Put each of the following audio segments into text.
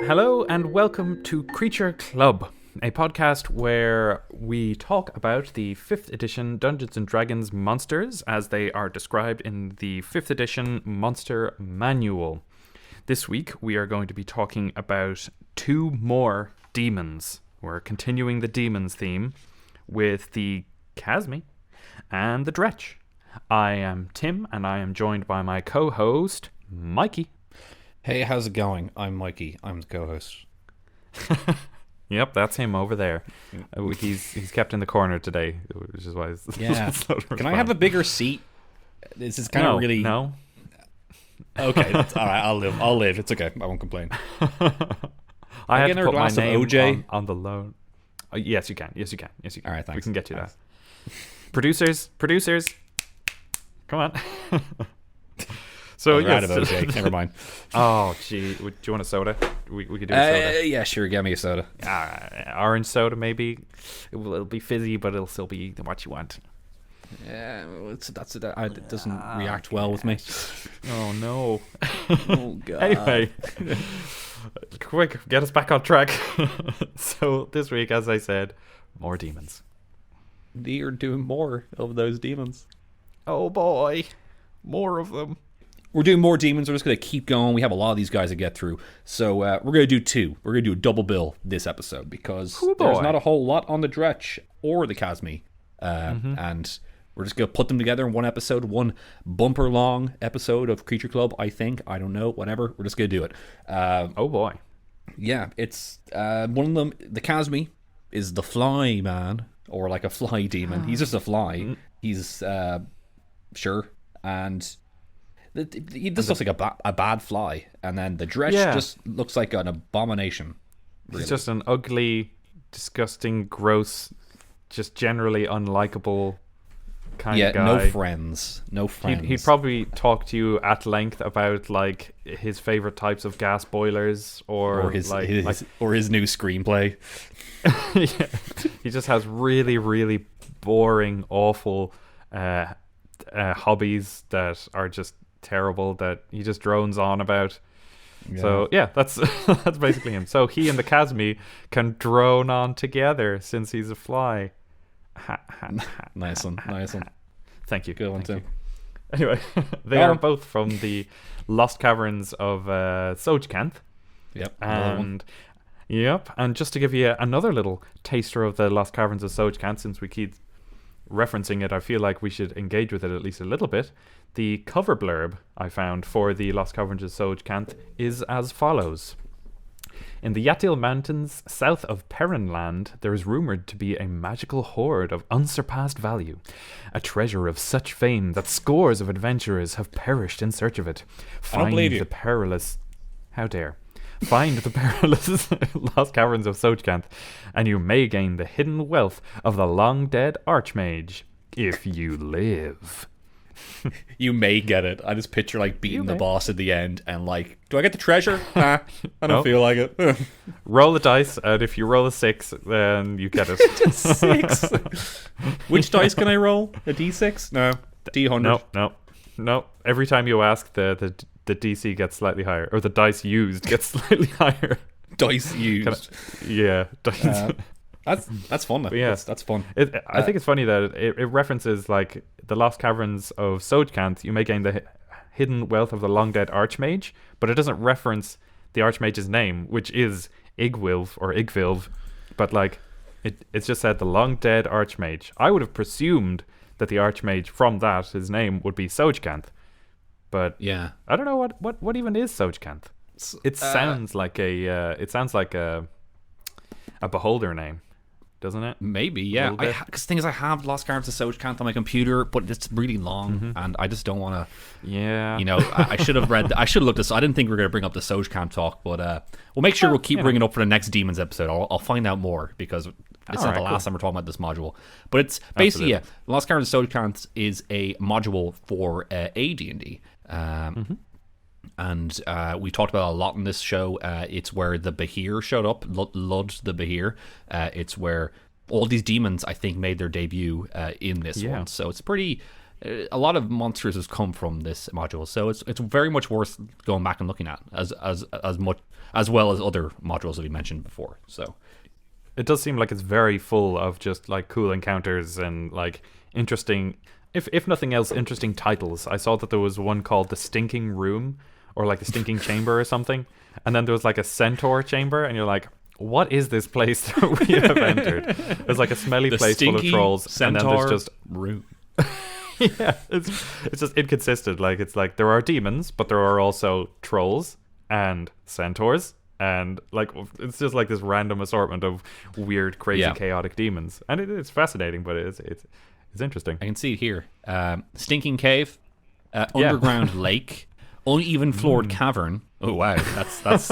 Hello and welcome to Creature Club, a podcast where we talk about the 5th edition Dungeons & Dragons monsters as they are described in the 5th edition Monster Manual. This week we are going to be talking about 2 more demons. We're continuing the demons theme with the Chasme and the Dretch. I am Tim and I am joined by my co-host, Mikey. Hey, how's it going? I'm Mikey. I'm the co-host. Yep, that's him over there. He's kept in the corner today, which is why it's slow to Can I have a bigger seat? This is kind of really... No. Okay, that's all right. I'll live. It's okay. I won't complain. I had to put my name OJ? on the loan. Oh, yes, you can. All right, thanks. We can get you Thanks. that. Producers. Come on. So You're out of OJ. Never mind. Oh, gee. Do you want a soda? We could do a soda. Yeah, sure. Get me a soda. Orange soda, maybe. It'll be fizzy, but it'll still be what you want. Yeah, it doesn't react well with me. Oh, no. Oh, God. Anyway, quick, get us back on track. So this week, as I said, more demons. You're doing more of those demons. Oh, boy. More of them. We're doing more demons. We're just going to keep going. We have a lot of these guys to get through. So we're going to do 2. We're going to do a double bill this episode because there's not a whole lot on the Dretch or the Chasme. And we're just going to put them together in one episode, one bumper-long episode of Creature Club, I think. I don't know. Whatever. We're just going to do it. Oh, boy. Yeah, it's one of them. The Chasme is the fly man, or like a fly demon. He's just a fly. He's, sure. And... He just looks like a bad fly, and then the Dretch just looks like an abomination. Really. He's just an ugly, disgusting, gross, just generally unlikable kind of guy. No friends. He'd probably talk to you at length about like his favorite types of gas boilers, or his new screenplay. Yeah. He just has really, really boring, awful hobbies that are just terrible that he just drones on about. So yeah, that's basically him. So he and the Chasme can drone on together since he's a fly. Nice one. Thank you. Good one, Tim. Anyway, they are both from the Lost Caverns of Sojkanth. Yep. And just to give you another little taster of the Lost Caverns of Sojkanth, since we keep referencing it, I feel like we should engage with it at least a little bit. The cover blurb I found for the Lost Caverns of Sojkanth is as follows. In the Yatil Mountains, south of Perrinland, there is rumored to be a magical hoard of unsurpassed value, a treasure of such fame that scores of adventurers have perished in search of it. I don't believe you. How dare. Find the perilous Lost Caverns of Sojkanth, and you may gain the hidden wealth of the long-dead Archmage, if you live. You may get it. I just picture like beating the boss at the end and like, do I get the treasure? Nah, I don't feel like it. Roll the dice, and if you roll a 6, then you get it. Just 6. Which dice can I roll? A D6? No. D100. No. Every time you ask, the DC gets slightly higher, or the dice used gets slightly higher. Dice used. That's fun. Yeah, that's fun. I think it's funny that it references like the Lost Caverns of Sojkanth. You may gain the hidden wealth of the long dead Archmage, but it doesn't reference the Archmage's name, which is Igwilv or Igvilv. But like, it's just said the long dead Archmage. I would have presumed that the Archmage from that his name would be Sojkanth, but yeah, I don't know what even is Sojkanth. It sounds like a beholder name. doesn't it? Maybe, yeah. Because the thing is, I have Lost Gardens of Sojkant on my computer, but it's really long, and I just don't want to. Yeah. I should have read. I should have looked this. I didn't think we were going to bring up the Sojkant talk, but we'll make sure we'll keep bringing it up for the next Demons episode. I'll find out more because it's not the last time we're talking about this module. But it's basically Lost Gardens of Sojkant is a module for AD&D. And we talked about a lot in this show. It's where the Behir showed up, Lud the Behir. It's where all these demons, I think, made their debut in this one. So it's pretty. A lot of monsters has come from this module, so it's very much worth going back and looking at as much as well as other modules that we mentioned before. So it does seem like it's very full of just like cool encounters and like interesting. If nothing else, interesting titles. I saw that there was one called the Stinking Room, or like the Stinking Chamber or something. And then there was like a Centaur Chamber, and you're like, what is this place that we have entered? There's like a smelly place full of trolls, Centaur and then there's just room. Yeah, it's just inconsistent. Like it's like there are demons, but there are also trolls and centaurs, and like it's just like this random assortment of weird, crazy, chaotic demons, and it's fascinating, but it's interesting. I can see it here. Stinking cave, underground lake, uneven floored cavern. Oh wow, that's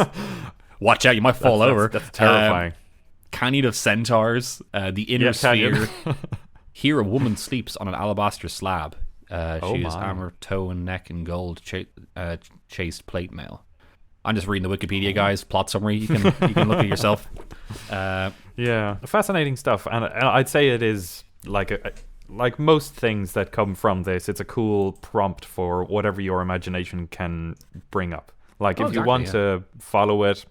watch out, you might fall over. That's terrifying. Canyon of centaurs, the inner sphere. Here a woman sleeps on an alabaster slab. She is armor, toe and neck in gold, chased plate mail. I'm just reading the Wikipedia, guys. Plot summary. You can look at yourself. Yeah, fascinating stuff, and I'd say it is like most things that come from this. It's a cool prompt for whatever your imagination can bring up. Like if you want to follow it,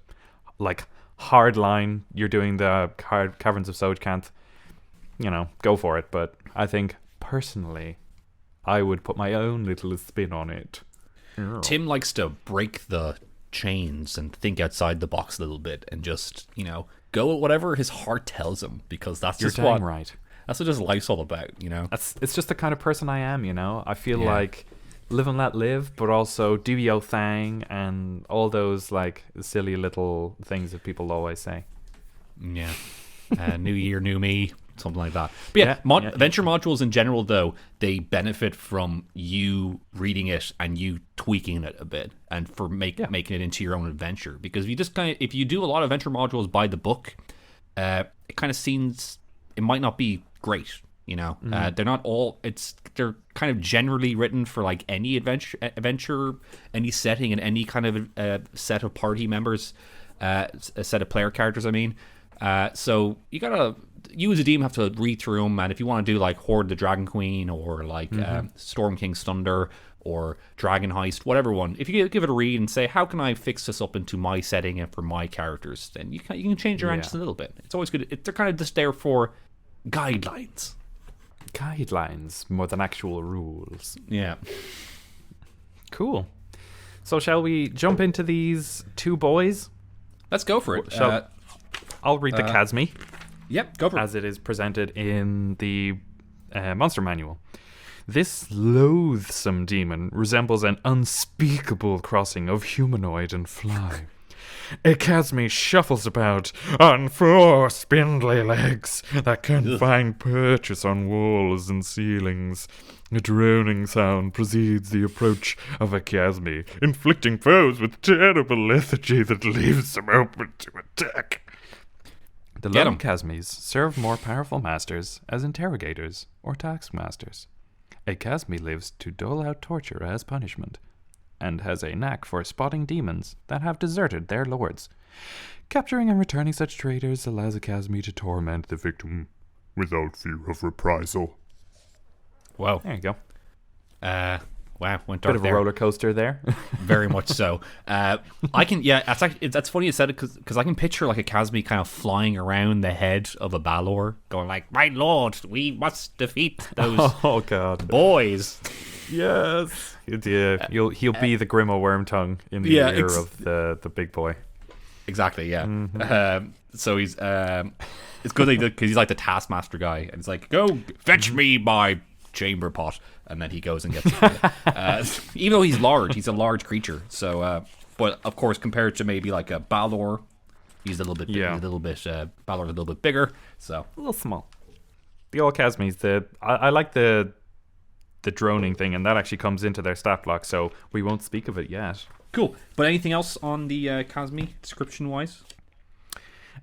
like hardline, you're doing the Caverns of Sojkant. Go for it. But I think personally, I would put my own little spin on it. Tim likes to break the chains and think outside the box a little bit and just, go at whatever his heart tells him, because that's just what right. That's what his life's all about, It's just the kind of person I am, I feel like live and let live, but also do your thing and all those like silly little things that people always say. Yeah. New year, new me. Something like that. But adventure modules in general, though, they benefit from you reading it and you tweaking it a bit, and for making it into your own adventure. Because if you do a lot of adventure modules by the book, it kind of seems it might not be great. They're not all. They're kind of generally written for like any adventure, any setting, and any kind of set of party members, a set of player characters. I mean. So you as a DM have to read through them, and if you want to do like Horde the Dragon Queen or like Storm King's Thunder or Dragon Heist, whatever one, if you give it a read and say, how can I fix this up into my setting and for my characters, then you can change your engines a little bit. It's always good. They're kind of just there for guidelines more than actual rules. Yeah. Cool. So shall we jump into these two boys? Let's go for it. I'll read the Chasme. Yep, go for it. As it is presented in the monster manual. This loathsome demon resembles an unspeakable crossing of humanoid and fly. A Chasme shuffles about on 4 spindly legs that can find purchase on walls and ceilings. A droning sound precedes the approach of a Chasme, inflicting foes with terrible lethargy that leaves them open to attack. The lone Chasmes serve more powerful masters as interrogators or taskmasters. A Chasme lives to dole out torture as punishment, and has a knack for spotting demons that have deserted their lords. Capturing and returning such traitors allows a Chasme to torment the victim without fear of reprisal. Wow. There you go. Wow, went dark. Bit of a roller coaster there. Very much so. I can, that's funny you said it, because I can picture like a Chasme kind of flying around the head of a Balor, going like, "My lord, we must defeat those boys." Yes. Yeah, he'll be the Grimo Wormtongue in the ear of the big boy. Exactly, yeah. Mm-hmm. So he's it's good because he's like the taskmaster guy, and it's like, "Go fetch me my chamber pot," and then he goes and gets it. Even though he's a large creature. So, but of course, compared to maybe like a Balor He's a little bit bigger. Balor's a little bit bigger, so a little small. The all Chasmes, I like the droning thing, and that actually comes into their stat block, so we won't speak of it yet. Cool. But anything else on the Chasme description-wise?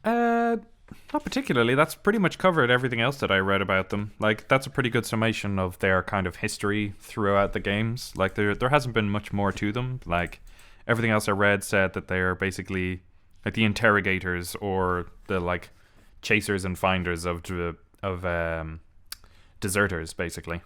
Not particularly. That's pretty much covered everything else that I read about them. Like, that's a pretty good summation of their kind of history throughout the games. Like, there hasn't been much more to them. Like, everything else I read said that they're basically like the interrogators or the like chasers and finders of deserters, basically.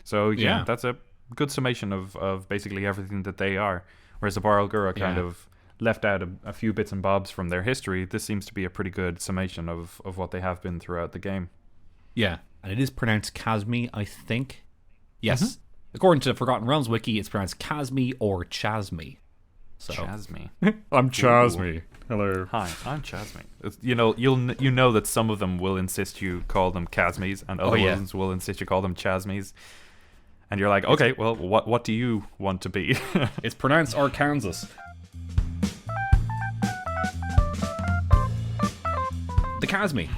So yeah, that's a good summation of basically everything that they are. Whereas the Baralgura kind of left out a few bits and bobs from their history. This seems to be a pretty good summation of what they have been throughout the game. Yeah, and it is pronounced Chasme, I think. Yes. According to the Forgotten Realms wiki, it's pronounced Chasme or Chasme. So. Chasme. I'm Chasme. Hello. Hi, I'm Chasme. You know that some of them will insist you call them Chasmes, and other ones will insist you call them Chasmes. And you're like, okay, well, what do you want to be? It's pronounced Arkansas. The Chasme.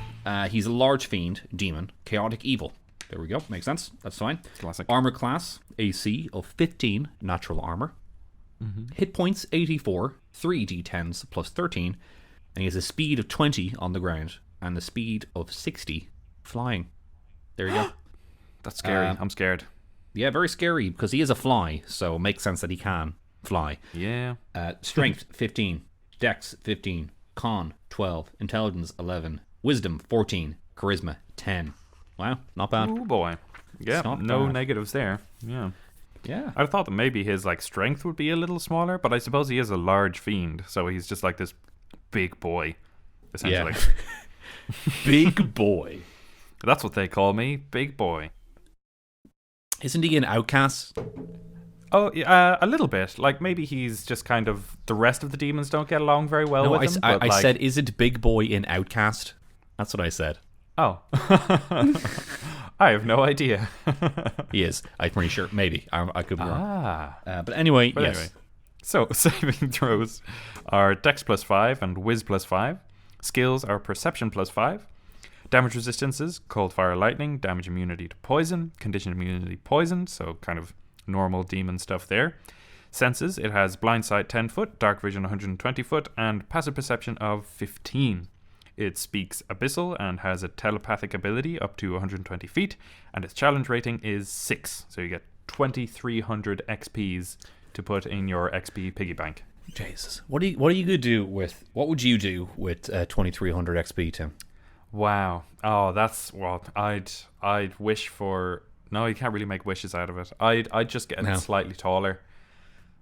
He's a large fiend, demon, chaotic evil. There we go. Makes sense. That's fine. Classic. Armor class, AC of 15, natural armor. Hit points, 84, 3d10s plus 13. And he has a speed of 20 on the ground and the speed of 60 flying. There you go. That's scary. I'm scared. Yeah, very scary because he is a fly, so it makes sense that he can fly. Yeah. Strength, 15. Dex, 15. Con, 12. Intelligence, 11. Wisdom, 14. Charisma, 10. Wow, not bad. Oh boy. Yeah, no negatives there. Yeah. Yeah. I thought that maybe his like strength would be a little smaller, but I suppose he is a large fiend, so he's just like this big boy, essentially. Yeah. Big boy. That's what they call me, big boy. Isn't he an outcast? Oh, a little bit. Like, maybe he's just kind of... The rest of the demons don't get along very well with him. I said, is it big boy in Outcast? That's what I said. Oh. I have no idea. He is. I'm pretty sure. Maybe. I could be wrong. But anyway, yes. Anyway. So, saving throws are Dex plus 5 and Wiz plus 5. Skills are Perception plus 5. Damage resistances, Cold Fire Lightning, damage immunity to poison, condition immunity poison, so kind of normal demon stuff there. Senses, it has blind sight 10 foot, dark vision 120 foot, and passive perception of 15. It speaks Abyssal and has a telepathic ability up to 120 feet, and its challenge rating is 6, so you get 2,300 XPs to put in your XP piggy bank. Jesus. What are you going to do with... What would you do with 2,300 XP, Tim? Wow. Oh, that's what I'd wish for. No, you can't really make wishes out of it. I'd just get slightly taller.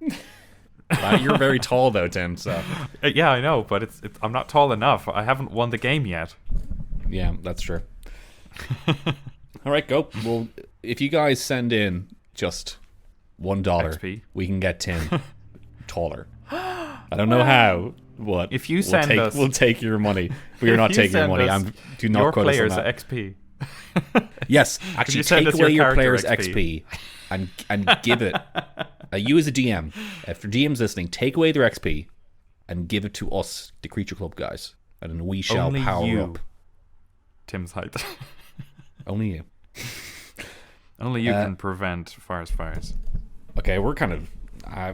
You're very tall though, Tim. So yeah, I know, but it's I'm not tall enough. I haven't won the game yet. Yeah, that's true. All right, go. Well, if you guys send in just $1, XP, we can get Tim taller. I don't know how. What? If you send us, we'll take your money. We are not taking your money. Do not your quote us on players that. XP. Yes, actually, take away your players' XP and give it. You as a DM, if the DM's listening, take away their XP and give it to us, the Creature Club guys, and then we shall Only power you, up. Tim's height. Only you. Only you can prevent fires. Okay, we're kind of.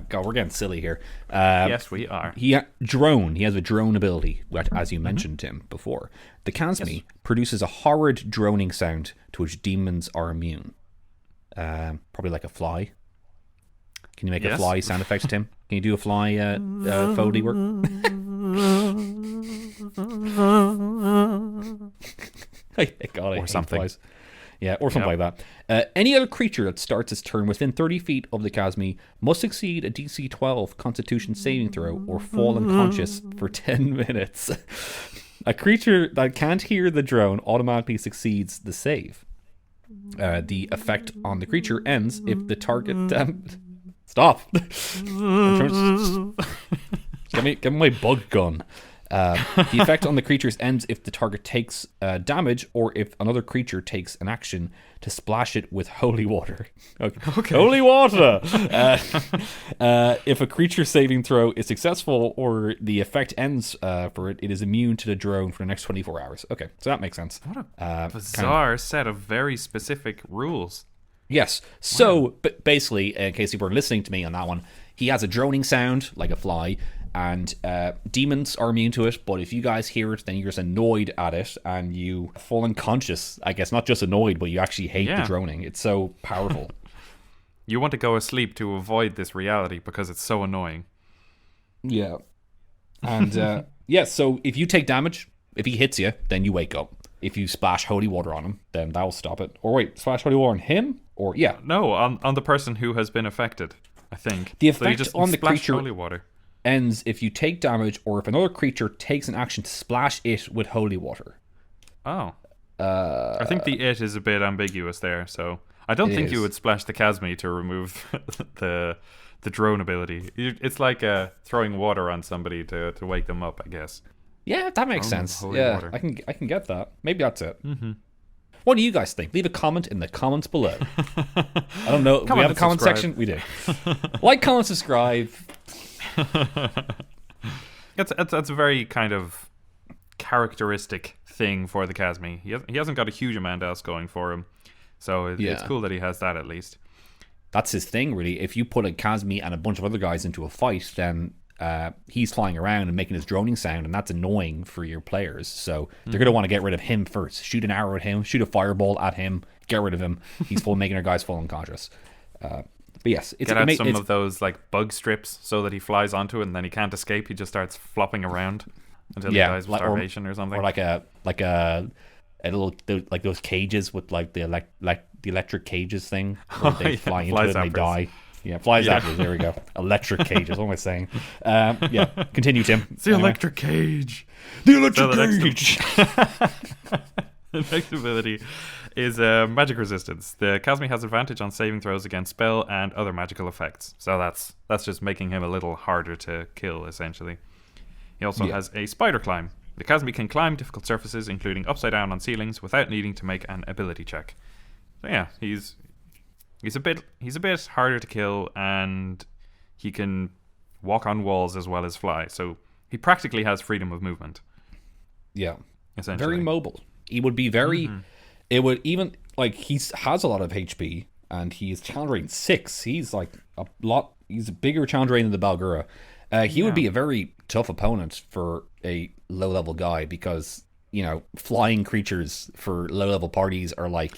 God, we're getting silly here. Yes, we are. He has a drone ability, as you mentioned, Tim, before. The Chasme produces a horrid droning sound to which demons are immune. Probably like a fly. Can you make a fly sound effect, Tim? Can you do a fly Foley work? Or something. Flies. Yeah, or something like that. Any other creature that starts its turn within 30 feet of the Chasme must succeed a DC 12 Constitution saving throw or fall unconscious for 10 minutes. A creature that can't hear the drone automatically succeeds the save. The effect on the creature ends if the target... Stop! Give me my bug gun. The effect on the creatures ends if the target takes damage or if another creature takes an action to splash it with holy water. Okay. Holy water! If a creature saving throw is successful or the effect ends for it, it is immune to the drone for the next 24 hours. Okay, so that makes sense. What a bizarre set of very specific rules. Yes. So, but basically, in case you were listening to me on that one, he has a droning sound like a fly, and demons are immune to it, but if you guys hear it, then you're just annoyed at it, and you fall unconscious. I guess not just annoyed, but you actually hate the droning. It's so powerful. You want to go asleep to avoid this reality because it's so annoying. Yeah. And, so if you take damage, if he hits you, then you wake up. If you splash holy water on him, then that will stop it. Or wait, splash holy water on him? Or, No, on the person who has been affected, I think. The effect on the creature holy water ends if you take damage or if another creature takes an action to splash it with holy water. Oh. I think the it is a bit ambiguous there, so I don't think you would splash the Chasme to remove the drone ability. It's like throwing water on somebody to wake them up, I guess. Yeah, that makes sense. Yeah, water. I can get that. Maybe that's it. Mm-hmm. What do you guys think? Leave a comment in the comments below. I don't know. Do we have a comment section? We do. Like, comment, subscribe. That's a very kind of characteristic thing for the Chasme. He hasn't got a huge amount else going for him, so it's cool that he has that at least. That's his thing, really. If you put a Chasme and a bunch of other guys into a fight, then he's flying around and making his droning sound, and that's annoying for your players. So they're going to want to get rid of him first. Shoot an arrow at him, shoot a fireball at him, get rid of him. He's making our guys full unconscious. But yes, get out some of those like bug strips so that he flies onto it and then he can't escape. He just starts flopping around until he dies of starvation or something. Or like a little like those cages with like the electric cages thing where they fly into it and they die. Yeah, flies zappers. There we go. Electric cages. What am I saying? Continue, Tim. It's the electric cage. The electric cage. The next ability is magic resistance. The Chasme has advantage on saving throws against spell and other magical effects. So that's just making him a little harder to kill, essentially. He also has a spider climb. The Chasme can climb difficult surfaces, including upside down on ceilings, without needing to make an ability check. So yeah, he's a bit harder to kill, and he can walk on walls as well as fly. So he practically has freedom of movement. Yeah, essentially very mobile. He would be very. It would even like he has a lot of HP, and he's challenge rating 6. He's like a lot. He's a bigger challenge rating than the Balgura. He would be a very tough opponent for a low level guy because flying creatures for low level parties are like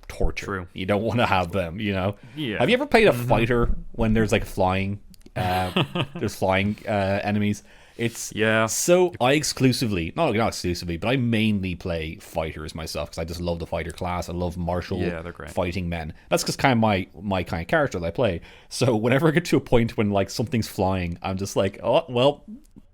torture. True. You don't want to have them. Yeah. Have you ever played a fighter when there's like flying? There's flying enemies. It's so I exclusively, not exclusively, but I mainly play fighters myself because I just love the fighter class. I love martial fighting men. That's just kind of my kind of character that I play. So whenever I get to a point when like something's flying, I'm just like, oh well,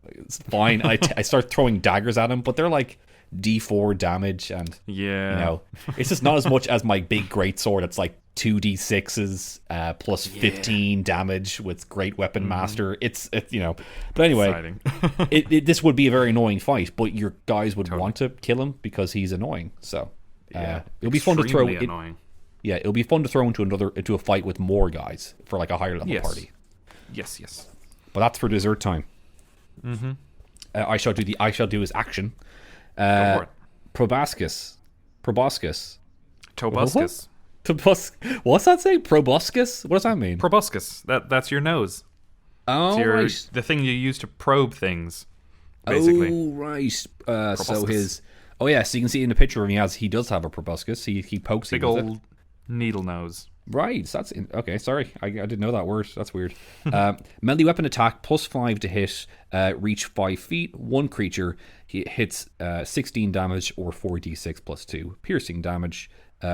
it's fine. I start throwing daggers at him, but they're like D4 damage, and it's just not as much as my big great sword. It's like 2d6s plus 15 damage with great weapon master. It's but anyway, this would be a very annoying fight, but your guys would want to kill him because he's annoying. So it'll be fun to throw. It'll be fun to throw into a fight with more guys for like a higher level party. Yes. But that's for dessert time. I shall do his action. Proboscis. Tobuscus. What's that say? Proboscis? What does that mean? Proboscis. That's your nose. Oh, right. The thing you use to probe things, basically. Oh, right. So his... Oh, yeah, so you can see in the picture of him, he does have a proboscis. He pokes big old needle nose. Right. That's okay, sorry. I didn't know that word. That's weird. Melee weapon attack, +5 to hit, reach 5 feet. One creature hits 16 damage or 4d6 plus 2. Piercing damage,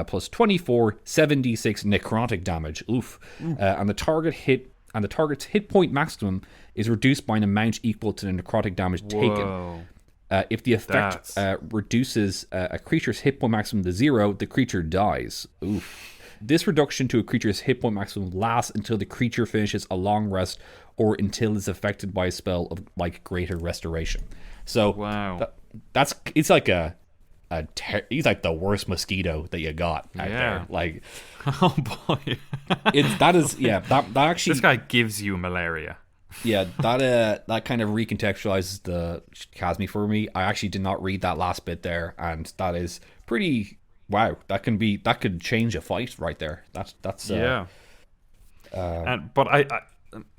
plus 24, 7d6 necrotic damage. Oof. And the target's hit point maximum is reduced by an amount equal to the necrotic damage taken. If the effect reduces a creature's hit point maximum to 0, the creature dies. Oof. This reduction to a creature's hit point maximum lasts until the creature finishes a long rest or until it's affected by a spell of like greater restoration. So wow, it's like he's like the worst mosquito that you got out there. Like, oh boy, that actually, this guy gives you malaria. Yeah, that kind of recontextualizes the Chasme for me. I actually did not read that last bit there, and that is pretty wow. That could change a fight right there. That's yeah. But I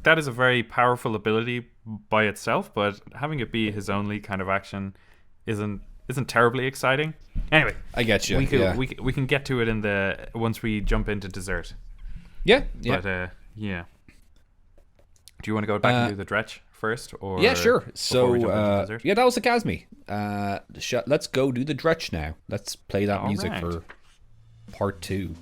that is a very powerful ability by itself. But having it be his only kind of action isn't terribly exciting. Anyway, I get you. We can get to it once we jump into dessert. Yeah. But yeah. Do you want to go back and do the Dretch first? Or yeah, sure. So, yeah, that was the Chasme. Let's go do the Dretch now. Let's play that music for part 2.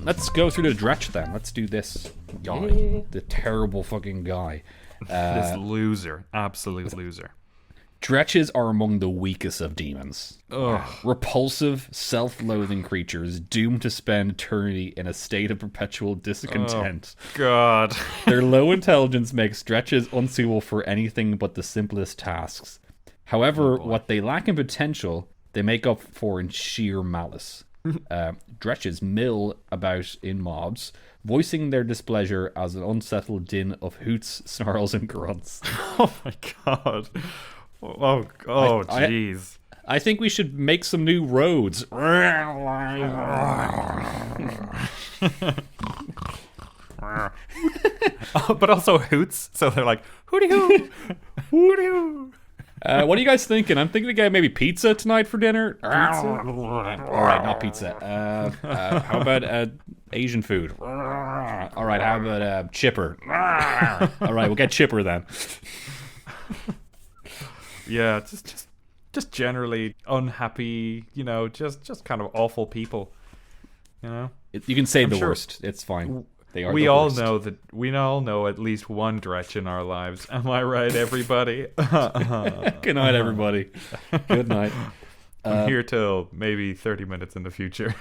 Let's go through the Dretch then. Let's do this guy. The terrible fucking guy. This loser. Absolute loser. Dretches are among the weakest of demons. Ugh. Repulsive, self-loathing creatures doomed to spend eternity in a state of perpetual discontent. Oh, God. Their low intelligence makes Dretches unsuitable for anything but the simplest tasks. However, what they lack in potential, they make up for in sheer malice. Dretches mill about in mobs, voicing their displeasure as an unsettled din of hoots, snarls, and grunts. Oh my god. Oh, jeez. I think we should make some new roads. But also hoots, so they're like, hooty hoo, hooty hoo. What are you guys thinking? I'm thinking to get maybe pizza tonight for dinner. Pizza? All right, not pizza. How about Asian food? All right, how about chipper? All right, we'll get chipper then. Yeah, just generally unhappy. Just kind of awful people. You can say the worst. It's fine. We all know at least one Dretch in our lives. Am I right, everybody? Good night, everybody. Good night. I'm here till maybe 30 minutes in the future.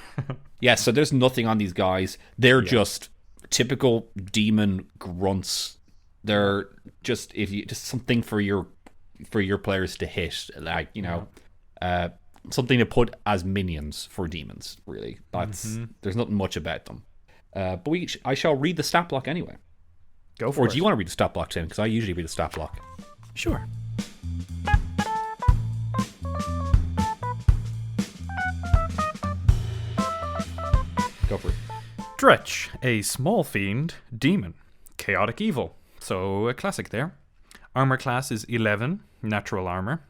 Yeah, so there's nothing on these guys. They're just typical demon grunts. They're just something for your players to hit, like something to put as minions for demons. Really, there's nothing much about them. But I shall read the stat block anyway. Go for it. Or do you want to read the stat block, Tim? Because I usually read the stat block. Sure. Go for it. Dretch, a small fiend, demon, chaotic evil. So a classic there. Armor class is 11, natural armor.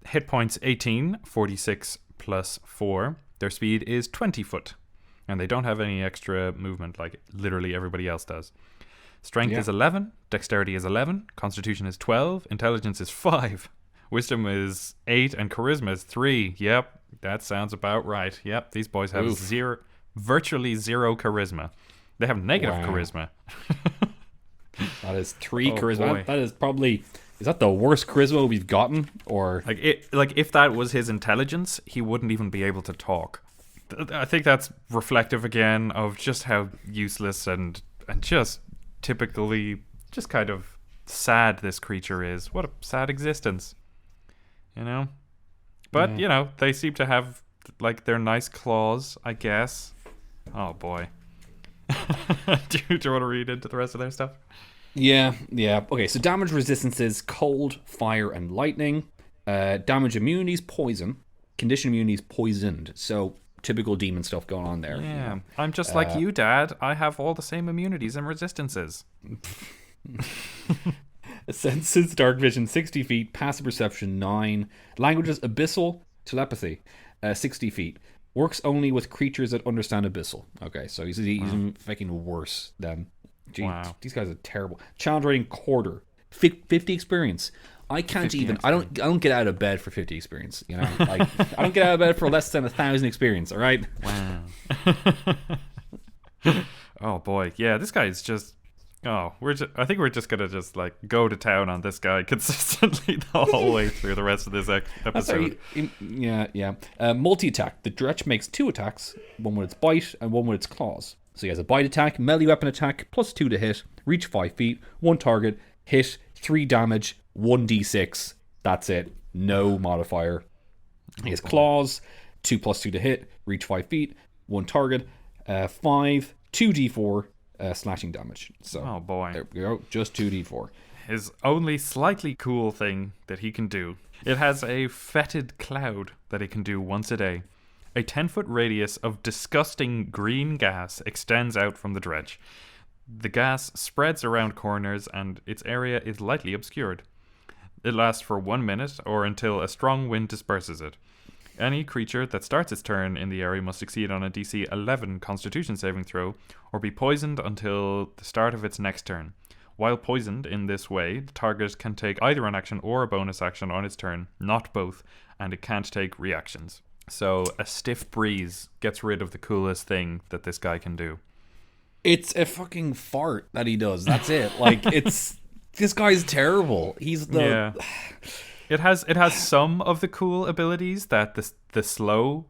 Hit points 18, 46 plus 4. Their speed is 20 foot. And they don't have any extra movement like literally everybody else does. Strength is 11, dexterity is 11, constitution is 12, intelligence is 5, wisdom is 8, and charisma is 3. Yep, that sounds about right. Yep, these boys have virtually zero charisma. They have negative charisma. That is 3 charisma. Boy. That is probably... Is that the worst charisma we've gotten? Or like if that was his intelligence, he wouldn't even be able to talk. I think that's reflective again of just how useless and just typically just kind of sad this creature is. What a sad existence, But they seem to have like their nice claws, I guess. Oh boy. Do you want to read into the rest of their stuff? Yeah. Okay, so damage resistances: cold, fire, and lightning. Damage immunities: poison. Condition immunities: poisoned. So typical demon stuff going on there. Yeah, I'm just like you, Dad. I have all the same immunities and resistances. Senses: dark vision 60 feet, passive perception 9. Languages: abyssal, telepathy 60 feet. Works only with creatures that understand abyssal. Okay, so he's even fucking worse than... Gee, these guys are terrible. Challenge rating: quarter. 50 experience. I can't even. Experience. I don't get out of bed for 50 experience. You know, like I don't get out of bed for less than 1,000 experience. All right. Wow. Oh boy, yeah. This guy is just. Oh, I think we're just gonna just like go to town on this guy consistently the whole way through the rest of this episode. Yeah. Multi-attack. The Dretch makes 2 attacks, one with its bite and one with its claws. So he has a bite attack, melee weapon attack, +2 to hit, reach 5 feet, 1 target, hit, 3 damage, 1d6. That's it. No modifier. He has claws, 2 +2 to hit, reach 5 feet, 1 target, 5, 2d4. Slashing damage. So, oh boy, there we go. Just 2d4. His only slightly cool thing that he can do. It has a fetid cloud that it can do once a day. A 10-foot radius of disgusting green gas extends out from the dredge. The gas spreads around corners and its area is lightly obscured. It lasts for 1 minute or until a strong wind disperses it. Any creature that starts its turn in the area must succeed on a DC 11 Constitution saving throw or be poisoned until the start of its next turn. While poisoned in this way, the target can take either an action or a bonus action on its turn, not both, and it can't take reactions. So a stiff breeze gets rid of the coolest thing that this guy can do. It's a fucking fart that he does. That's it. Like, this guy's terrible. He's the... Yeah. It has some of the cool abilities that the slow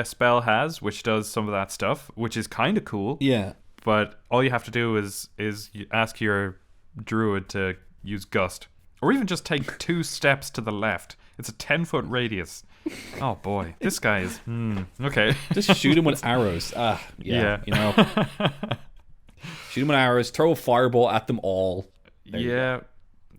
spell has, which does some of that stuff, which is kind of cool. Yeah. But all you have to do is you ask your druid to use gust, or even just take 2 steps to the left. It's a 10-foot radius. Oh boy, this guy is okay. Just shoot him with arrows. Yeah. You know, shoot him with arrows. Throw a fireball at them all. Yeah.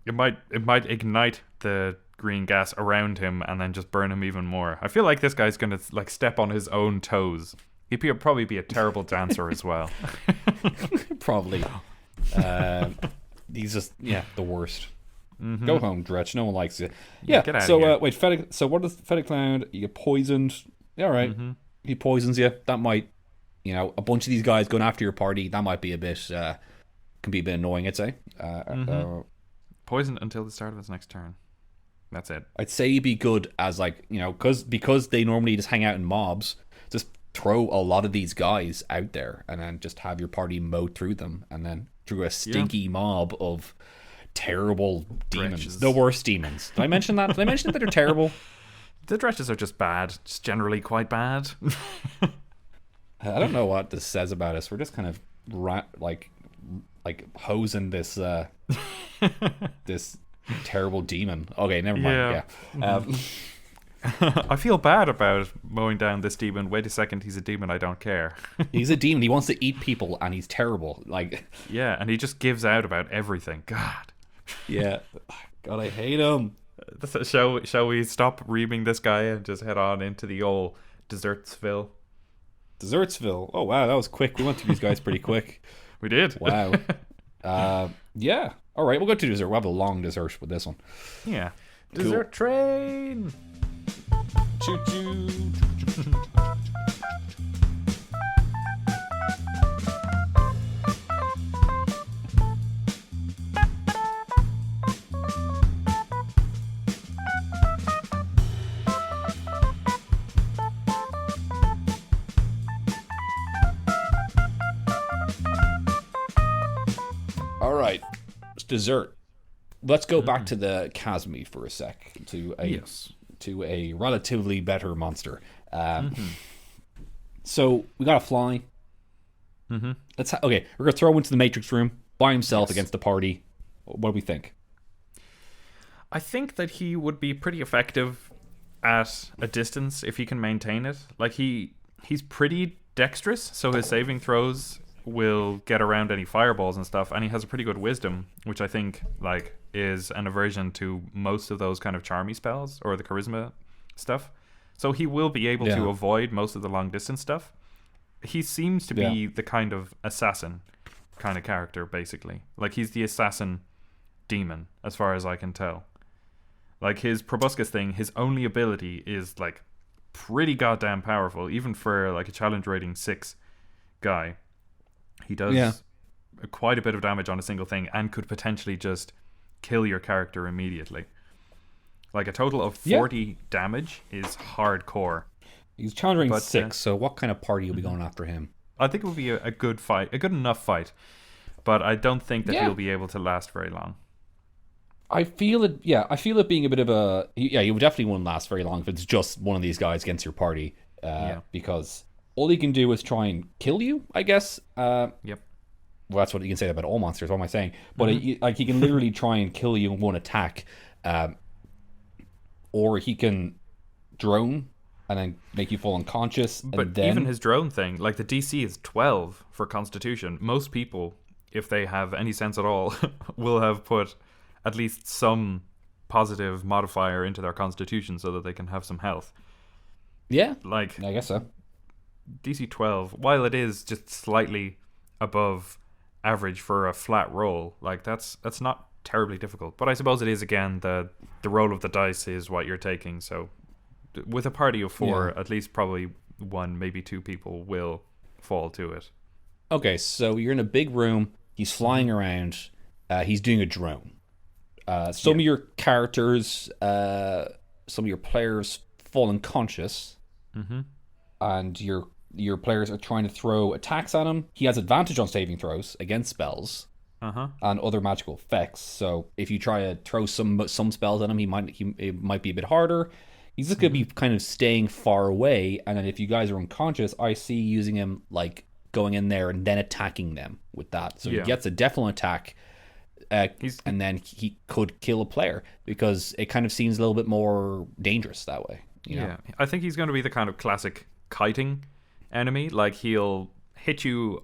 It might ignite the green gas around him and then just burn him even more. I feel like this guy's gonna like step on his own toes. He'd probably be a terrible dancer as well. Probably. He's just the worst. Mm-hmm. Go home, Dretch. No one likes you. Yeah. Get out of here. Wait. So what is Fetid Cloud? You get poisoned. All right. Mm-hmm. He poisons you. That might, a bunch of these guys going after your party. That might be a bit. Can be a bit annoying, I'd say. Poisoned until the start of its next turn. That's it. I'd say you'd be good as because they normally just hang out in mobs. Just throw a lot of these guys out there and then just have your party mow through them and then through a stinky mob of terrible demons. Dretches. The worst demons. Did I mention that? Did I mention that they're terrible? The Dretches are just bad. Just generally quite bad. I don't know what this says about us. We're just kind of hosing this this terrible demon. Okay, never mind. Yeah. I feel bad about mowing down this demon. Wait a second, he's a demon. I don't care. He's a demon. He wants to eat people, and he's terrible. Yeah, and he just gives out about everything. God. Yeah. God, I hate him. Shall we stop reaming this guy and just head on into the old Dessertsville? Dessertsville. Oh wow, that was quick. We went through these guys pretty quick. We did. Wow. Yeah. All right, we'll go to dessert. We'll have a long dessert with this one. Yeah. Dessert train. Choo choo. All right, dessert. Let's go back to the Chasme for a sec to a relatively better monster. So we got a fly. Mm-hmm. Okay, we're gonna throw him into the Matrix room by himself against the party. What do we think? I think that he would be pretty effective at a distance if he can maintain it. Like he's pretty dexterous, so his saving throws will get around any fireballs and stuff, and he has a pretty good wisdom, which I think is an aversion to most of those kind of charmy spells or the charisma stuff. So he will be able to avoid most of the long distance stuff. He seems to be the kind of assassin kind of character, basically. Like he's the assassin demon, as far as I can tell. Like his proboscis thing, his only ability is like pretty goddamn powerful, even for like a challenge rating 6 guy. He does quite a bit of damage on a single thing and could potentially just kill your character immediately. Like a total of 40 damage is hardcore. He's challenging 6, so what kind of party will be going after him? I think it will be a good fight, a good enough fight. But I don't think that he'll be able to last very long. I feel it being a bit of a... Yeah, you definitely won't last very long if it's just one of these guys against your party. Because all he can do is try and kill you, I guess. Yep. Well, that's what you can say about all monsters, what am I saying? But he can literally try and kill you in one attack. Or he can drone and then make you fall unconscious. But then... even his drone thing, like the DC is 12 for Constitution. Most people, if they have any sense at all, will have put at least some positive modifier into their Constitution so that they can have some health. Yeah, like I guess so. DC 12, while it is just slightly above average for a flat roll, like that's not terribly difficult. But I suppose it is, again, the roll of the dice is what you're taking. So with a party of 4, at least probably 1, maybe 2 people will fall to it. Okay, so you're in a big room. He's flying around. He's doing a drone. Some of your characters, some of your players fall unconscious. And your players are trying to throw attacks at him. He has advantage on saving throws against spells and other magical effects. So if you try to throw some spells at him, it might be a bit harder. He's just going to be kind of staying far away. And then if you guys are unconscious, I see using him like going in there and then attacking them with that. So he gets a definite attack. And then he could kill a player because it kind of seems a little bit more dangerous that way. You know? I think he's going to be the kind of classic kiting enemy. Like he'll hit you,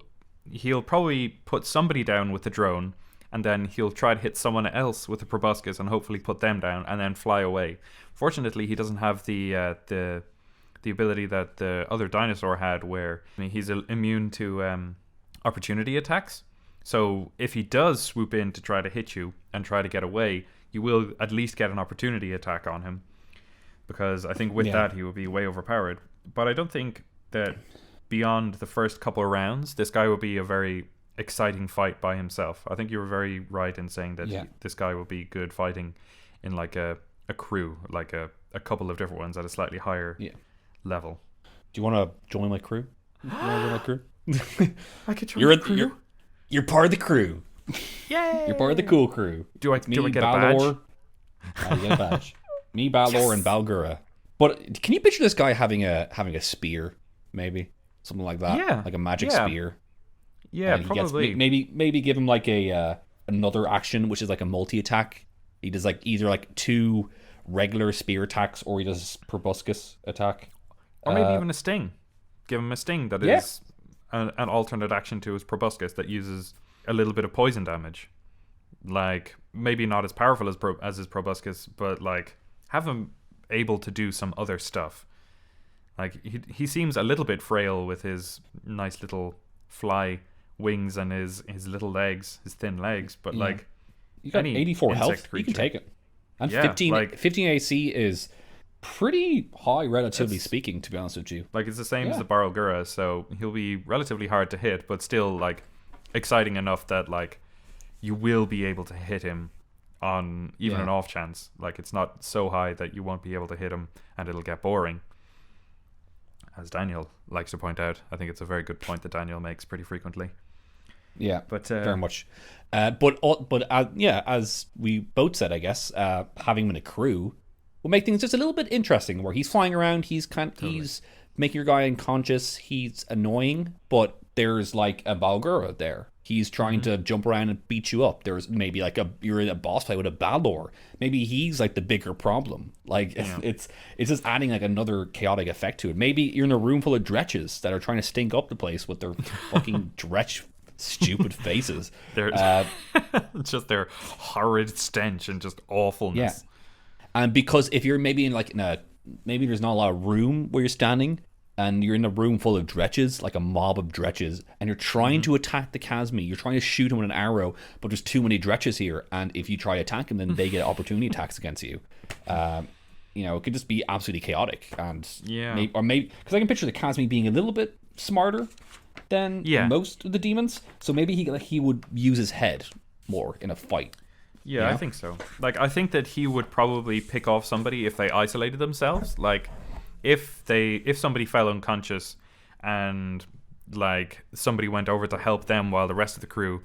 he'll probably put somebody down with the drone, and then he'll try to hit someone else with the proboscis and hopefully put them down and then fly away. Fortunately, he doesn't have the ability that the other dinosaur had, where he's immune to opportunity attacks. So if he does swoop in to try to hit you and try to get away, you will at least get an opportunity attack on him, because I think with that he will be way overpowered. But I don't think that beyond the first couple of rounds this guy will be a very exciting fight by himself. I think you were very right in saying that this guy will be good fighting in like a crew, like a couple of different ones at a slightly higher level. Do you want to join my crew? You want to join my crew? I could join the crew. You're part of the crew. Yay! You're part of the cool crew. Do I get Balor, a badge? You get a badge. Me, Balor, and Balgura. But can you picture this guy having a spear, maybe something like that? Yeah, like a magic spear. Yeah, probably. Maybe give him like another action, which is like a multi-attack. He does like either like 2 regular spear attacks, or he does a proboscis attack, or maybe even a sting. Give him a sting that is an alternate action to his proboscis that uses a little bit of poison damage. Like maybe not as powerful as his proboscis, but like have him able to do some other stuff. Like he seems a little bit frail with his nice little fly wings and his little legs, his thin legs, but like you got 84 health, you can take it. And 15 AC is pretty high, relatively speaking, to be honest with you. Like it's the same as the Baralgura, so he'll be relatively hard to hit, but still like exciting enough that like you will be able to hit him on even an off chance. Like it's not so high that you won't be able to hit him and it'll get boring, as Daniel likes to point out. I think it's a very good point that Daniel makes pretty frequently. Yeah, but very much. As we both said, I guess having him in a crew will make things just a little bit interesting. Where he's flying around, he's making your guy unconscious. He's annoying, but there's like a Balgura there. He's trying to jump around and beat you up. There's maybe like you're in a boss fight with a Balor. Maybe he's like the bigger problem. Like it's just adding like another chaotic effect to it. Maybe you're in a room full of Dretches that are trying to stink up the place with their fucking Dretch stupid faces. They're just their horrid stench and just awfulness. Yeah. And because if you're maybe in like maybe there's not a lot of room where you're standing, and you're in a room full of Dretches, like a mob of Dretches, and you're trying to attack the Chasme, you're trying to shoot him with an arrow, but there's too many Dretches here, and if you try to attack him, then they get opportunity attacks against you. It could just be absolutely chaotic, and maybe because I can picture the Chasme being a little bit smarter than most of the demons, so maybe he would use his head more in a fight. Yeah, I think so. Like, I think that he would probably pick off somebody if they isolated themselves. Like, if somebody fell unconscious and like somebody went over to help them while the rest of the crew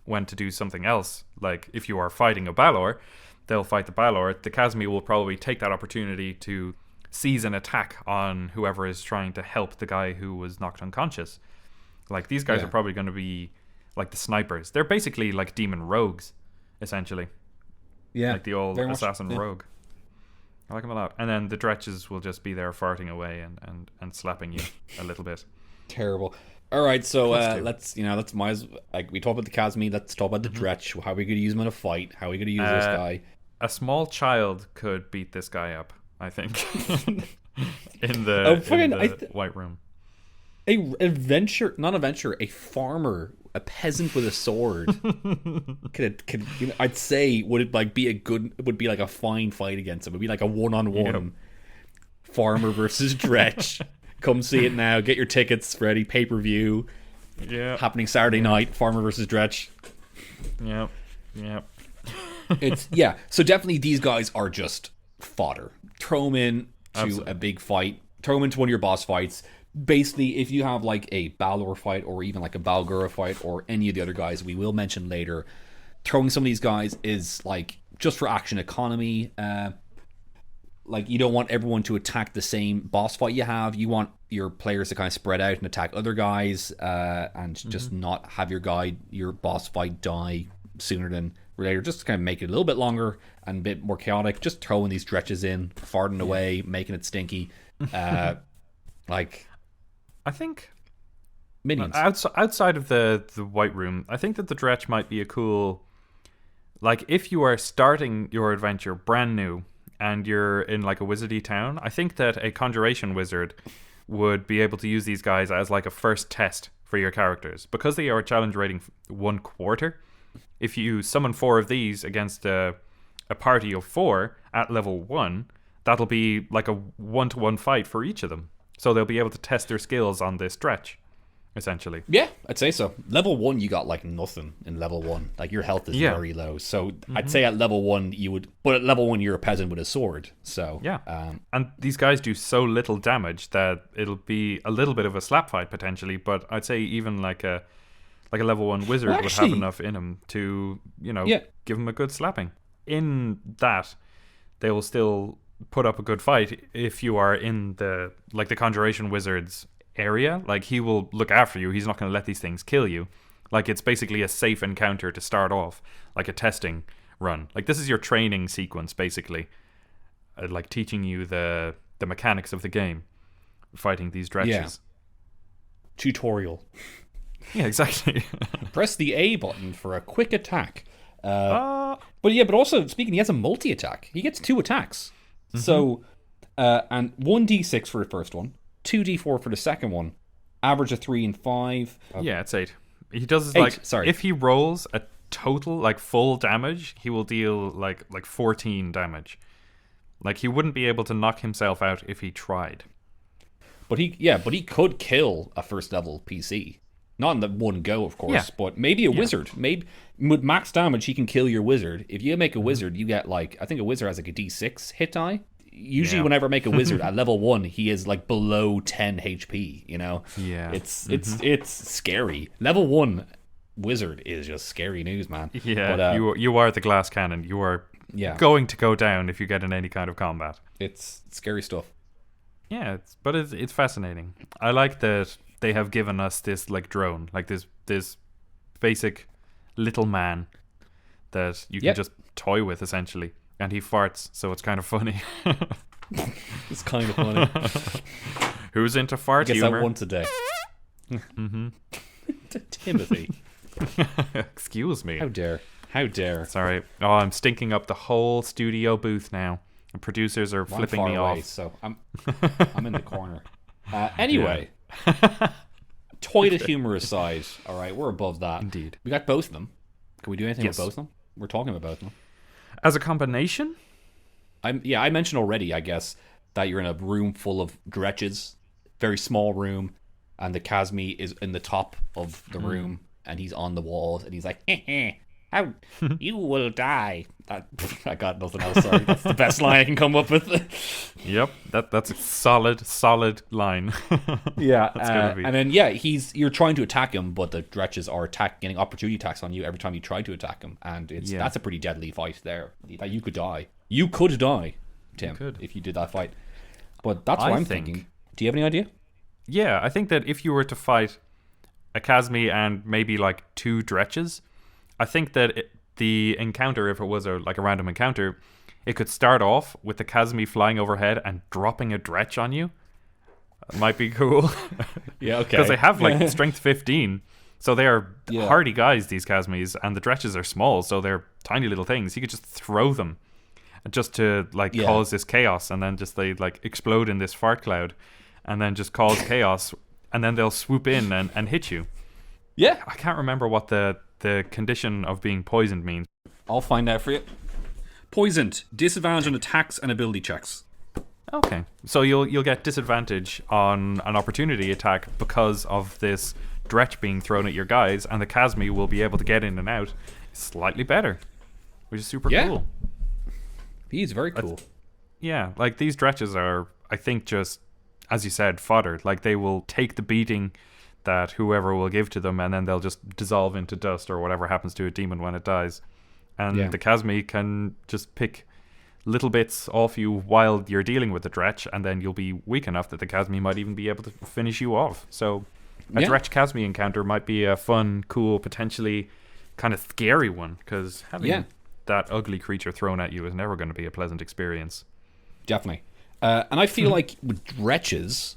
went to do something else. Like, if you are fighting a Balor, they'll fight the Balor. The Chasme will probably take that opportunity to seize an attack on whoever is trying to help the guy who was knocked unconscious. Like, these guys are probably going to be like the snipers. They're basically like demon rogues, essentially. Yeah. Like the old assassin rogue. I like them a lot. And then the Dretches will just be there farting away and slapping you a little bit. Terrible. All right, so let's we talked about the Chasme. Let's talk about the Dretch. How are we going to use him in a fight? How are we going to use this guy? A small child could beat this guy up, I think. in the White Room. A farmer, a peasant with a sword. I'd say would be like a fine fight against him. It would be like a one-on-one farmer versus Dretch. Come see it now. Get your tickets ready. Pay-per-view. Yeah. Happening Saturday night. Farmer versus Dretch. Yep. So definitely these guys are just fodder. Throw them in to a big fight. Throw them into one of your boss fights. Basically, if you have like a Balor fight or even like a Balgura fight or any of the other guys we will mention later, throwing some of these guys is like just for action economy. Like, you don't want everyone to attack the same boss fight you have. You want your players to kind of spread out and attack other guys and just not have your boss fight die sooner than later. Just to kind of make it a little bit longer and a bit more chaotic. Just throwing these Dretches in, farting away, making it stinky. I think minions. Outside of the White Room, I think that the Dretch might be a cool... Like, if you are starting your adventure brand new and you're in like a wizardy town, I think that a conjuration wizard would be able to use these guys as like a first test for your characters. Because they are challenge rating 1/4, if you summon 4 of these against a party of 4 at level 1, that'll be like a 1-to-1 fight for each of them. So they'll be able to test their skills on this Dretch, essentially. Yeah, I'd say so. Level 1, you got like nothing in level 1. Like, your health is very low. So I'd say at level 1 you would... But at level 1 you're a peasant with a sword. So yeah. And these guys do so little damage that it'll be a little bit of a slap fight potentially. But I'd say even like a level 1 wizard would have enough in him to, give him a good slapping. In that, they will still put up a good fight if you are in the conjuration wizard's area. Like, he will look after you. He's not going to let these things kill you. Like, it's basically a safe encounter to start off, like a testing run. Like, this is your training sequence, basically, like teaching you the mechanics of the game, fighting these Dretches. Yeah. Tutorial. Yeah, exactly. Press the A button for a quick attack. But also, speaking, he has a multi-attack. He gets 2 attacks. So, and 1d6 for the first one, 2d4 for the second one, average of 3 and 5. Yeah, it's 8. He does if he rolls a total, like, full damage, he will deal like 14 damage. Like, he wouldn't be able to knock himself out if he tried. But he could kill a first level PC. Not in the one go, of course, but maybe a wizard. Maybe with max damage, he can kill your wizard. If you make a wizard, you get I think a wizard has like a d6 hit die. Usually, whenever I make a wizard at level 1, he is like below 10 HP. Yeah, it's scary. Level 1 wizard is just scary news, man. Yeah, but, you are the glass cannon. You are going to go down if you get in any kind of combat. It's scary stuff. Yeah, but it's fascinating. I like that they have given us this like drone, like this basic little man that you can just toy with, essentially, and he farts, so it's kind of funny. It's kind of funny. Who's into fart humor? That once a day. Timothy. Excuse me. How dare. Sorry. Oh, I'm stinking up the whole studio booth now. The producers are flipping me off. So I'm in the corner. Anyway. Toilet humor aside, all right, we're above that. Indeed. We got both of them. Can we do anything with both of them? We're talking about both of them. As a combination? I mentioned already, I guess, that you're in a room full of Dretches, very small room, and the Chasme is in the top of the room, and he's on the walls, and he's like, How you will die. I got nothing else. Sorry, that's the best line I can come up with. Yep, that's a solid line. Yeah, that's gonna be. And then you're trying to attack him, but the Dretches are getting opportunity attacks on you every time you try to attack him, and that's a pretty deadly fight there. That you could die. You could die, Tim, if you did that fight. But that's what I'm thinking. Do you have any idea? Yeah, I think that if you were to fight a Chasme and maybe like 2 Dretches, I think that the encounter, if it was a random encounter, it could start off with the Chasme flying overhead and dropping a Dretch on you. That might be cool. Yeah, okay. Because they have like strength 15, so they are hardy guys, these Chasmes, and the Dretches are small, so they're tiny little things. You could just throw them just to cause this chaos, and then just they like explode in this fart cloud, and then just cause chaos, and then they'll swoop in and hit you. Yeah. I can't remember what the condition of being poisoned means. I'll find out for you. Poisoned. Disadvantage on attacks and ability checks. Okay. So you'll get disadvantage on an opportunity attack because of this Dretch being thrown at your guys, and the Chasme will be able to get in and out slightly better, which is super cool. He's very cool. Yeah, like these Dretches are, I think, just, as you said, fodder. Like they will take the beating that whoever will give to them, and then they'll just dissolve into dust or whatever happens to a demon when it dies. And the Chasme can just pick little bits off you while you're dealing with the Dretch, and then you'll be weak enough that the Chasme might even be able to finish you off. So a Dretch Chasme encounter might be a fun, cool, potentially kind of scary one, because having that ugly creature thrown at you is never going to be a pleasant experience. Definitely. And I feel like with Dretches,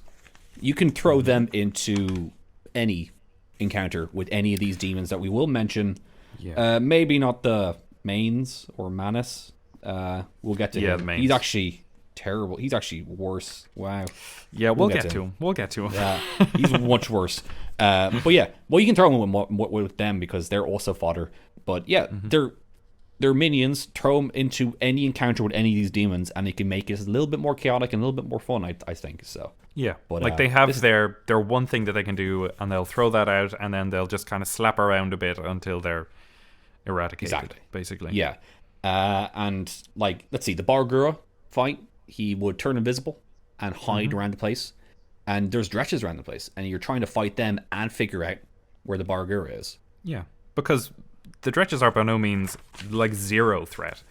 you can throw them into any encounter with any of these demons that we will mention. Maybe not the mains or Manus. We'll get to him. He's actually terrible. He's actually worse. Wow. Yeah, we'll get to him. We'll get to him. Yeah, he's much worse. But yeah, well, you can throw him with them because they're also fodder. But yeah, they're minions. Throw them into any encounter with any of these demons, and it can make it a little bit more chaotic and a little bit more fun, I think. So yeah, but like they have their one thing that they can do, and they'll throw that out, and then they'll just kind of slap around a bit until they're eradicated. Basically. Yeah. And like, let's see, the Bargura fight, he would turn invisible and hide around the place, and there's Dretches around the place, and you're trying to fight them and figure out where the Bargura is. Yeah, because the Dretches are by no means like zero threat.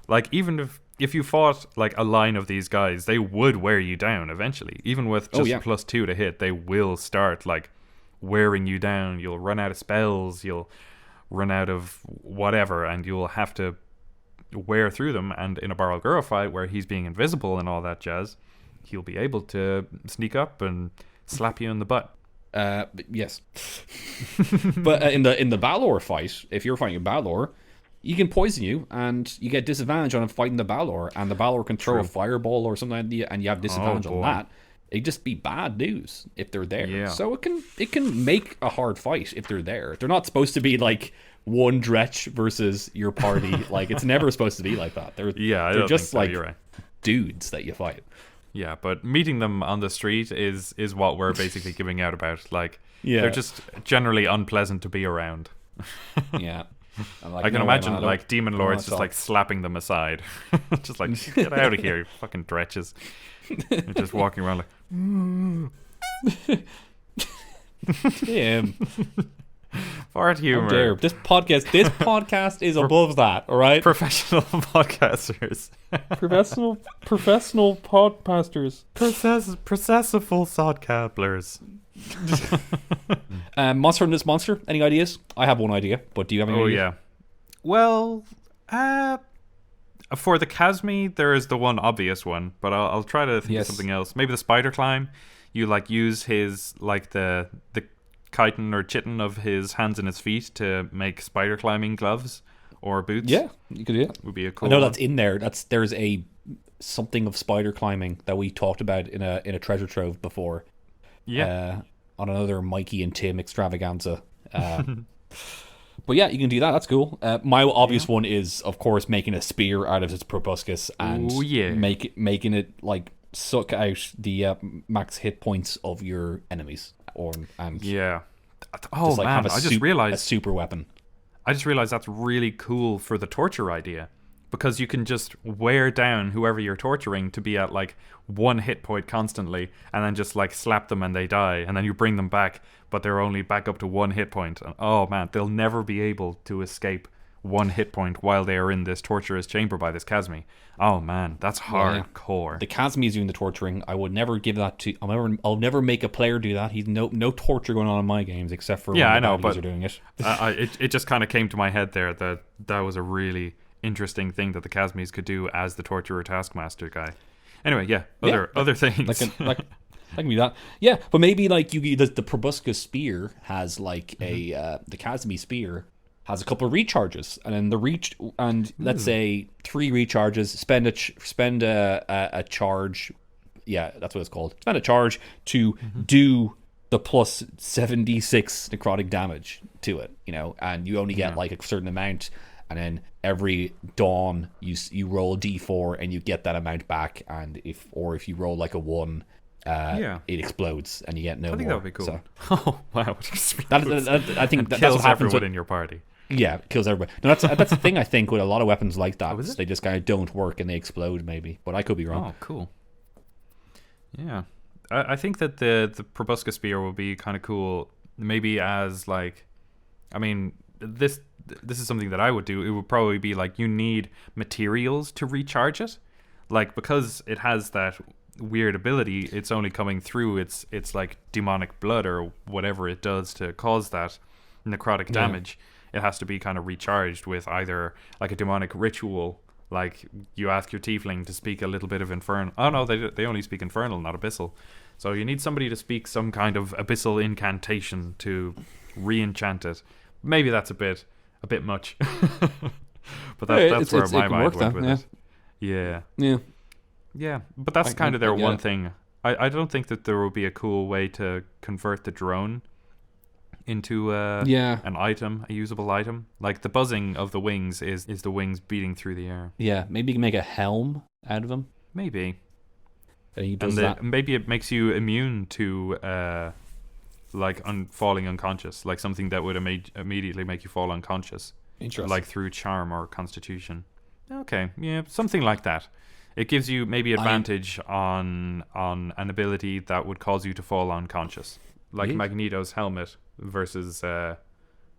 Like even if you fought like a line of these guys, they would wear you down eventually. Even with just +2 to hit, they will start like wearing you down. You'll run out of spells, you'll run out of whatever, and you'll have to wear through them. And in a Bargura fight where he's being invisible and all that jazz, he'll be able to sneak up and slap you in the butt. Yes. But in the Balor fight, if you're fighting a Balor, you can poison you, and you get disadvantage on fighting the Balor, and the Balor can throw a fireball or something, and you have disadvantage on that. It'd just be bad news if they're there. Yeah. So it can make a hard fight if they're there. They're not supposed to be like one Dretch versus your party. Like, it's never supposed to be like that. They're just like dudes that you fight. Yeah, but meeting them on the street is what we're basically giving out about. Like, they're just generally unpleasant to be around. Yeah. I can imagine like demon lords just like slapping them aside. Just like, get out of here, you fucking Dretches. They're just walking around like, damn. Fart humor. This podcast is above that, all right? Professional podcasters. Professional podcasters. Processful sodcabblers. Monster in this monster. Any ideas? I have one idea, but do you have any ideas? Yeah. Well, for the Chasme, there is the one obvious one, but I'll try to think of something else. Maybe the spider climb. You like use his like the chitin or chitin of his hands and his feet to make spider climbing gloves or boots. Yeah, you could do it. Would be a cool. I know one. that's in there. There's a something of spider climbing that we talked about in a treasure trove before. Yeah. On another Mikey and Tim extravaganza. But yeah, you can do that. That's cool. My obvious one is, of course, making a spear out of its proboscis and making it like suck out the max hit points of your enemies. Yeah. Oh man, I just realized a super weapon. I just realized that's really cool for the torture idea, because you can just wear down whoever you're torturing to be at like 1 hit point constantly, and then just like slap them and they die, and then you bring them back, but they're only back up to 1 hit point. And oh man, they'll never be able to escape 1 hit point while they are in this torturous chamber by this Chasme. Oh man, that's hardcore. The Chasme is doing the torturing. I would never give that to. I'll never make a player do that. He's no torture going on in my games except for when I the know, baddies but are doing it. it just kind of came to my head there that was a really interesting thing that the Chasmes could do as the torturer taskmaster guy. Anyway, other things. Like can be that. Yeah, but maybe like the Proboscis spear has like the Chasme spear has a couple of recharges, and then let's say 3 recharges. Spend a charge. Yeah, that's what it's called. Spend a charge to do the plus 76 necrotic damage to it. And you only get like a certain amount, and then every dawn you roll a d4 and you get that amount back. And if you roll like a 1. It explodes and you get no more. I think that would be cool. So, oh wow! I think that's kills what happens everyone in your party. Yeah, it kills everybody. No, that's the thing I think with a lot of weapons like that. They just kind of don't work and they explode maybe. But I could be wrong. Oh, cool. Yeah. I think that the Proboscis spear will be kind of cool. Maybe as like, I mean, this is something that I would do. It would probably be like you need materials to recharge it. Like, because it has that weird ability, it's only coming through its like demonic blood or whatever it does to cause that necrotic damage. It has to be kind of recharged with either like a demonic ritual, like you ask your tiefling to speak a little bit of infernal. Oh no, they only speak infernal, not abyssal. So you need somebody to speak some kind of abyssal incantation to re-enchant it. Maybe that's a bit much, but that's where my mind went with it. Yeah. But that's kind of their one thing. I don't think that there will be a cool way to convert the drone into an item, a usable item. Like the buzzing of the wings is the wings beating through the air. Yeah, maybe you can make a helm out of them. Maybe. And maybe it makes you immune to falling unconscious, like something that would immediately make you fall unconscious. Interesting. Like through charm or constitution. Okay, yeah, something like that. It gives you maybe advantage on an ability that would cause you to fall unconscious. Like Magneto's helmet versus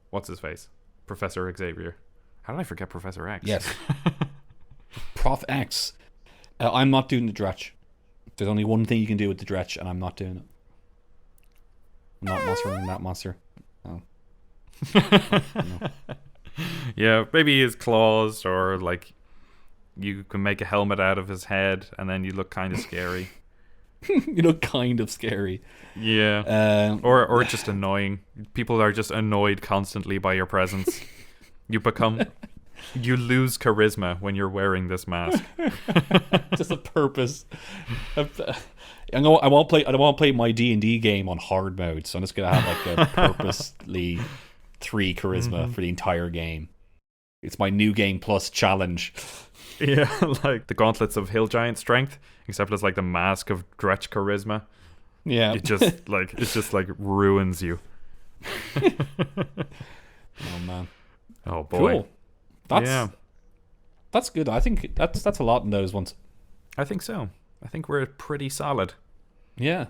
what's his face? Professor Xavier. How did I forget Professor X? Yes. Prof X. I'm not doing the Dretch. There's only one thing you can do with the Dretch, and I'm not doing it. I'm not monstering that monster. No. No. Yeah, maybe his claws, or like you can make a helmet out of his head, and then you look kind of scary. You look kind of scary. Yeah. Or just annoying. People are just annoyed constantly by your presence. You lose charisma when you're wearing this mask. Just a purpose. I won't play my D&D game on hard mode, so I'm just gonna have like a purposely 3 charisma for the entire game. It's my new game plus challenge. Yeah, like the gauntlets of Hill Giant strength, except it's like the mask of Dretch charisma. Yeah, it just ruins you. Oh man. Oh boy. Cool. That's good. I think that's a lot in those ones. I think so. I think we're pretty solid. Yeah,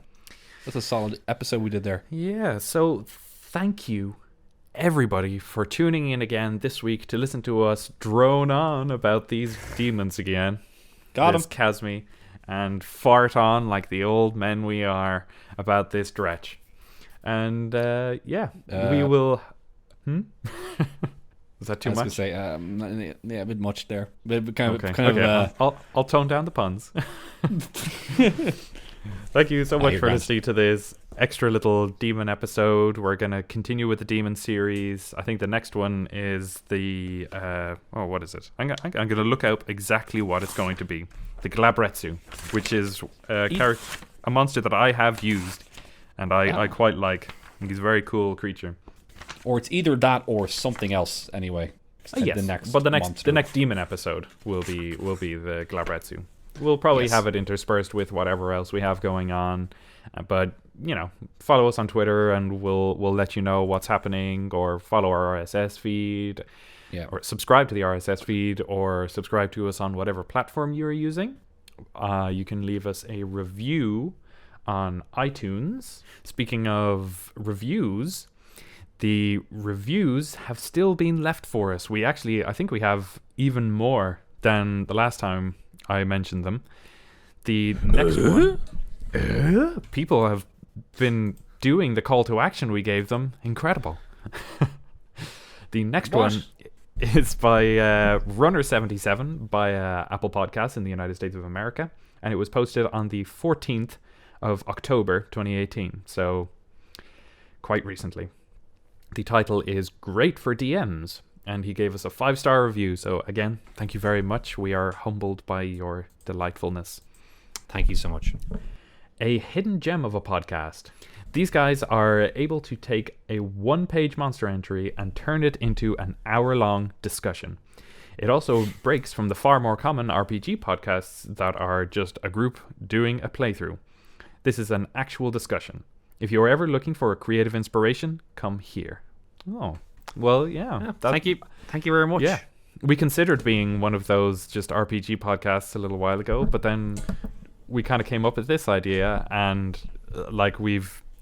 that's a solid episode we did there. Yeah. So thank you, everybody, for tuning in again this week to listen to us drone on about these demons again. Got him, Chasme, and fart on like the old men we are about this Dretch. And we will. Is that too much? I was gonna say, yeah, a bit much there. But I'll tone down the puns. Thank you so much for listening to this extra little demon episode. We're going to continue with the demon series. I think the next one is the... what is it? I'm going to look up exactly what it's going to be. The Glabretsu, which is a monster that I have used, and I quite like. I think he's a very cool creature. Or it's either that or something else, anyway. Yes, the next demon episode will be the Glabretsu. We'll probably have it interspersed with whatever else we have going on. But, follow us on Twitter and we'll let you know what's happening, or follow our RSS feed. Yeah. Or subscribe to the RSS feed, or subscribe to us on whatever platform you're using. You can leave us a review on iTunes. Speaking of reviews, the reviews have still been left for us. I think we have even more than the last time I mentioned them. The next one, people have been doing the call to action we gave them. Incredible. The next one is by Runner77 by Apple Podcasts in the United States of America, and it was posted on the 14th of October 2018, so quite recently. The title is Great for DMs, and he gave us a 5-star review, so again, thank you very much. We are humbled by your delightfulness. Thank you so much. A hidden gem of a podcast. These guys are able to take a 1-page monster entry and turn it into an hour-long discussion. It also breaks from the far more common RPG podcasts that are just a group doing a playthrough. This is an actual discussion. If you're ever looking for a creative inspiration, come here. Oh, well, yeah. Thank you. Thank you very much. Yeah. We considered being one of those just RPG podcasts a little while ago, but then we kind of came up with this idea, and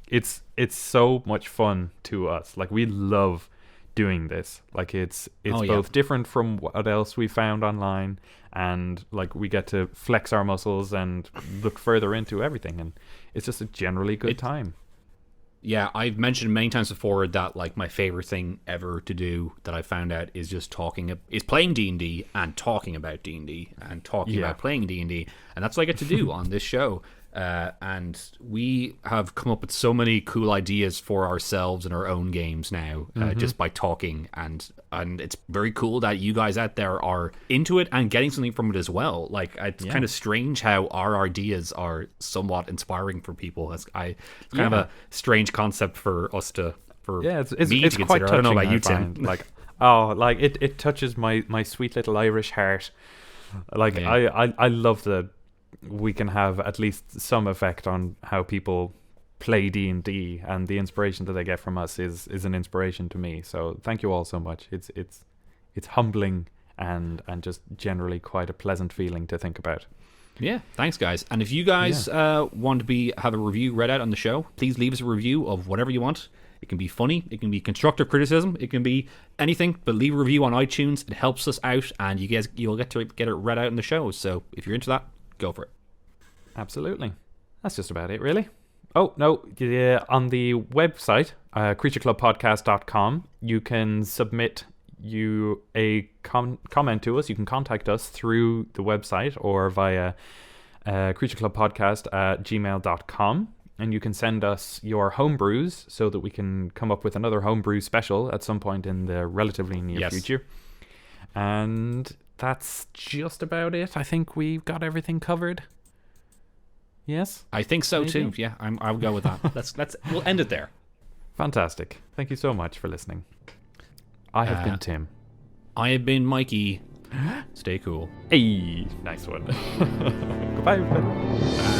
it's so much fun to us. Like, we love doing this. Like, it's both different from what else we found online, and like we get to flex our muscles and look further into everything, and it's just a generally good time. Yeah, I've mentioned many times before that like my favorite thing ever to do that I found out is just playing D&D and talking about D&D and talking about playing D&D, and that's what I get to do on this show. And we have come up with so many cool ideas for ourselves and our own games now, just by talking, and it's very cool that you guys out there are into it and getting something from it as well. Like, it's kind of strange how our ideas are somewhat inspiring for people. It's kind of a strange concept for us to it's quite touching. I don't know about you, Tim. It touches my sweet little Irish heart. Like, I love that we can have at least some effect on how people play D&D, and the inspiration that they get from us is an inspiration to me. So thank you all so much. It's humbling and just generally quite a pleasant feeling to think about. Yeah, thanks guys. And if you guys want to have a review read out on the show, please leave us a review of whatever you want. It can be funny, it can be constructive criticism, it can be anything, but leave a review on iTunes. It helps us out, and you'll get to get it read out in the show. So if you're into that, go for it. Absolutely. That's just about it, really. Oh, no. On the website, creatureclubpodcast.com, you can submit a comment to us. You can contact us through the website or via creatureclubpodcast@gmail.com. And you can send us your homebrews so that we can come up with another homebrew special at some point in the relatively near future. And that's just about it. I think we've got everything covered. Yes? I think so too. Yeah, I'll go with that. We'll end it there. Fantastic. Thank you so much for listening. I have been Tim. I have been Mikey. Stay cool. Hey, nice one. Goodbye, everybody.